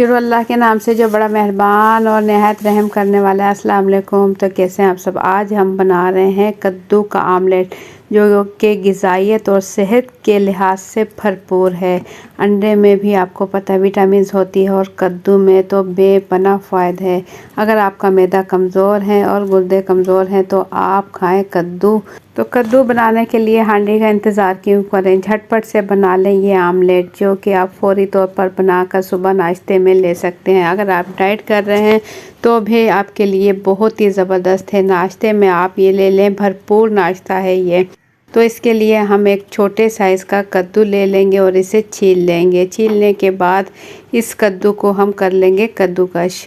शुरू अल्लाह के नाम से जो बड़ा मेहरबान और नहायत रहम करने वाला है। अस्सलाम वालेकुम। तो कैसे हैं आप सब। आज हम बना रहे हैं कद्दू का आमलेट जो कि ग़िज़ाइयत और सेहत के लिहाज से भरपूर है। अंडे में भी आपको पता है विटामिन्स होती है और कद्दू में तो बेपनाह फ़ायदे है। अगर आपका मैदा कमज़ोर है और गुर्दे कमज़ोर हैं तो आप खाएं कद्दू। तो कद्दू बनाने के लिए हांडी का इंतज़ार क्यों करें, झटपट से बना लें ये आमलेट जो कि आप फौरी तौर पर बनाकर सुबह नाश्ते में ले सकते हैं। अगर आप डाइट कर रहे हैं तो भी आपके लिए बहुत ही ज़बरदस्त है। नाश्ते में आप ये ले लें, भरपूर नाश्ता है ये। तो इसके लिए हम एक छोटे साइज़ का कद्दू ले लेंगे और इसे छील लेंगे। छीलने के बाद इस कद्दू को हम कर लेंगे कद्दूकश।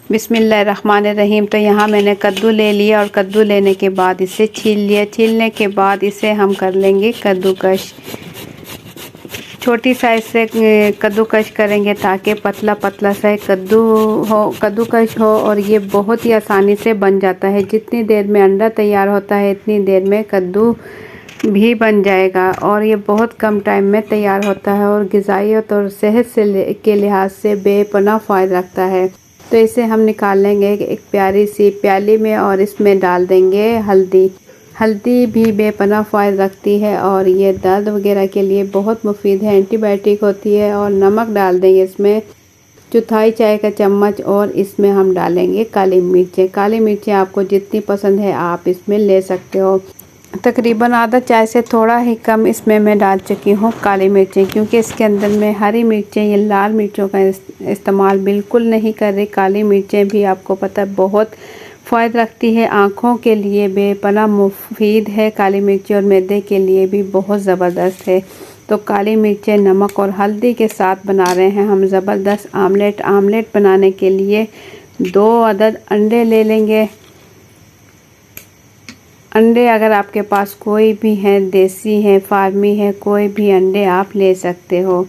बिस्मिल्लाहिर्रहमानिर्रहीम। तो यहाँ मैंने कद्दू ले लिया और कद्दू लेने के बाद इसे छील लिया। छीलने के बाद इसे हम कर लेंगे कद्दूकश। छोटी साइज़ से कद्दूकश करेंगे ताकि पतला पतला सा कद्दूकश हो और ये बहुत ही आसानी से बन जाता है। जितनी देर में अंडा तैयार होता है इतनी देर में कद्दू भी बन जाएगा और ये बहुत कम टाइम में तैयार होता है और ग़िज़ाइयत और सेहत के लिहाज से बेपनाह फ़ायदा रखता है। तो इसे हम निकाल लेंगे एक प्यारी सी प्याली में और इसमें डाल देंगे हल्दी। हल्दी भी बेपनाह फ़ायदा रखती है और ये दर्द वगैरह के लिए बहुत मुफीद है, एंटीबायोटिक होती है। और नमक डाल देंगे इसमें चौथाई चाय का चम्मच और इसमें हम डालेंगे काली मिर्चें। काली मिर्चें आपको जितनी पसंद है आप इसमें ले सकते हो। तकरीबन आधा चाय से थोड़ा ही कम इसमें मैं डाल चुकी हूँ काली मिर्चें, क्योंकि इसके अंदर में हरी मिर्चें ये लाल मिर्चों का इस्तेमाल बिल्कुल नहीं कर रही। काली मिर्चें भी आपको पता है बहुत फ़ायदा रखती है, आँखों के लिए बेपनाह मुफीद है काली मिर्चें और मैदे के लिए भी बहुत ज़बरदस्त है। तो काली मिर्चें नमक और हल्दी के साथ बना रहे हैं हम ज़बरदस्त आमलेट। आमलेट बनाने के लिए 2 अदद अंडे ले लेंगे। अंडे अगर आपके पास कोई भी हैं, देसी हैं, फार्मी है, कोई भी अंडे आप ले सकते हो।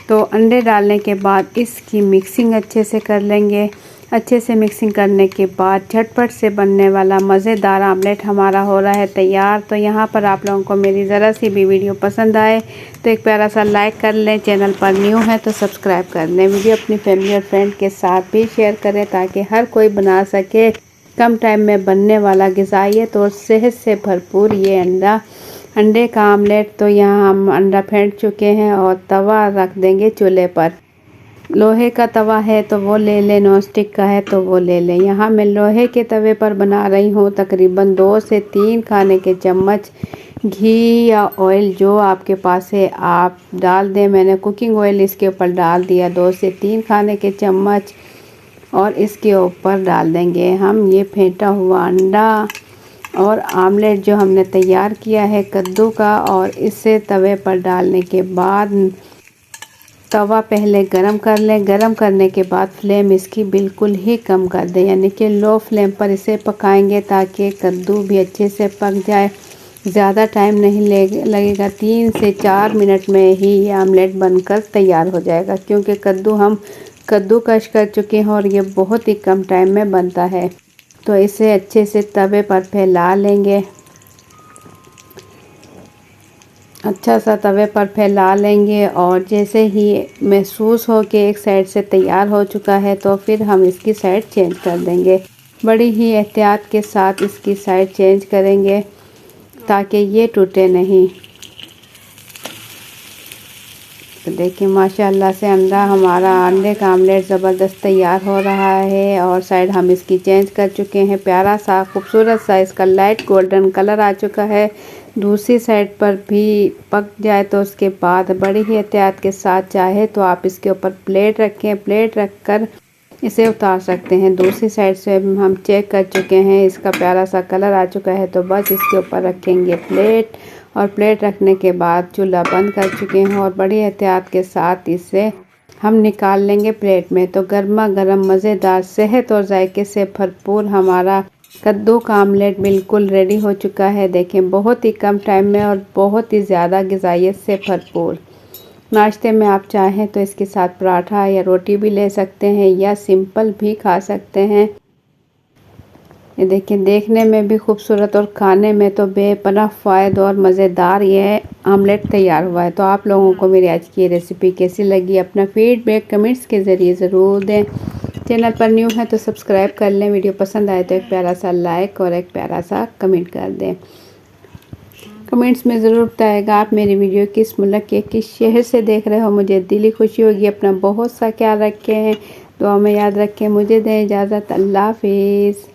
तो अंडे डालने के बाद इसकी मिक्सिंग अच्छे से कर लेंगे। अच्छे से मिक्सिंग करने के बाद झटपट से बनने वाला मज़ेदार आमलेट हमारा हो रहा है तैयार। तो यहाँ पर आप लोगों को मेरी ज़रा सी भी वीडियो पसंद आए तो एक प्यारा सा लाइक कर लें। चैनल पर न्यू है तो सब्सक्राइब कर लें। वीडियो अपनी फैमिली और फ्रेंड के साथ भी शेयर करें ताकि हर कोई बना सके। कम टाइम में बनने वाला ग़िज़ाइयत और सेहत से भरपूर ये अंडे का आमलेट। तो यहाँ हम अंडा फेंट चुके हैं और तवा रख देंगे चूल्हे पर। लोहे का तवा है तो वो ले लें, नॉन स्टिक का है तो वो ले लें। यहाँ मैं लोहे के तवे पर बना रही हूँ। तकरीबन 2 से 3 खाने के चम्मच घी या ऑयल जो आपके पास है आप डाल दें। मैंने कुकिंग ऑयल इसके ऊपर डाल दिया 2 से 3 खाने के चम्मच और इसके ऊपर डाल देंगे हम ये फेंटा हुआ अंडा और आमलेट जो हमने तैयार किया है कद्दू का। और इसे तवे पर डालने के बाद तवा पहले गरम कर लें। गरम करने के बाद फ्लेम इसकी बिल्कुल ही कम कर दें, यानी कि लो फ्लेम पर इसे पकाएंगे ताकि कद्दू भी अच्छे से पक जाए। ज़्यादा टाइम नहीं लगेगा, 3 से 4 मिनट में ही ये आमलेट बनकर तैयार हो जाएगा, क्योंकि हम कद्दूकश कर चुके हैं और ये बहुत ही कम टाइम में बनता है। तो इसे अच्छे से तवे पर फैला लेंगे, अच्छा सा तवे पर फैला लेंगे। और जैसे ही महसूस हो कि एक साइड से तैयार हो चुका है तो फिर हम इसकी साइड चेंज कर देंगे। बड़ी ही एहतियात के साथ इसकी साइड चेंज करेंगे ताकि ये टूटे नहीं। तो देखिए माशाल्लाह से अंडे का आमलेट ज़बरदस्त तैयार हो रहा है और साइड हम इसकी चेंज कर चुके हैं। प्यारा सा खूबसूरत सा इसका लाइट गोल्डन कलर आ चुका है। दूसरी साइड पर भी पक जाए तो उसके बाद बड़ी ही एहतियात के साथ चाहे तो आप इसके ऊपर प्लेट रखें, प्लेट रख कर इसे उतार सकते हैं। दूसरी साइड से हम चेक कर चुके हैं, इसका प्यारा सा कलर आ चुका है। तो बस इसके ऊपर रखेंगे प्लेट और प्लेट रखने के बाद चूल्हा बंद कर चुके हैं और बड़ी एहतियात के साथ इसे हम निकाल लेंगे प्लेट में। तो गर्मा गर्म मज़ेदार सेहत और जायके से भरपूर हमारा कद्दू का आमलेट बिल्कुल रेडी हो चुका है। देखें बहुत ही कम टाइम में और बहुत ही ज़्यादा ग़िज़ाइयत से भरपूर। नाश्ते में आप चाहें तो इसके साथ पराठा या रोटी भी ले सकते हैं या सिंपल भी खा सकते हैं। ये देखिए देखने में भी खूबसूरत और खाने में तो बेपनाह फ़ायद और मज़ेदार ये आमलेट तैयार हुआ है। तो आप लोगों को मेरी आज की रेसिपी कैसी लगी अपना फीडबैक कमेंट्स के ज़रिए ज़रूर दें। चैनल पर न्यू है तो सब्सक्राइब कर लें। वीडियो पसंद आए तो एक प्यारा सा लाइक और एक प्यारा सा कमेंट कर दें। कमेंट्स में ज़रूर बताएगा आप मेरी वीडियो किस मुल्क के किस शहर से देख रहे हो। मुझे दिली खुशी होगी। अपना बहुत सा ख्याल रखें, दुआ में याद रखें। मुझे दें इजाज़त। अल्लाह हाफिज़।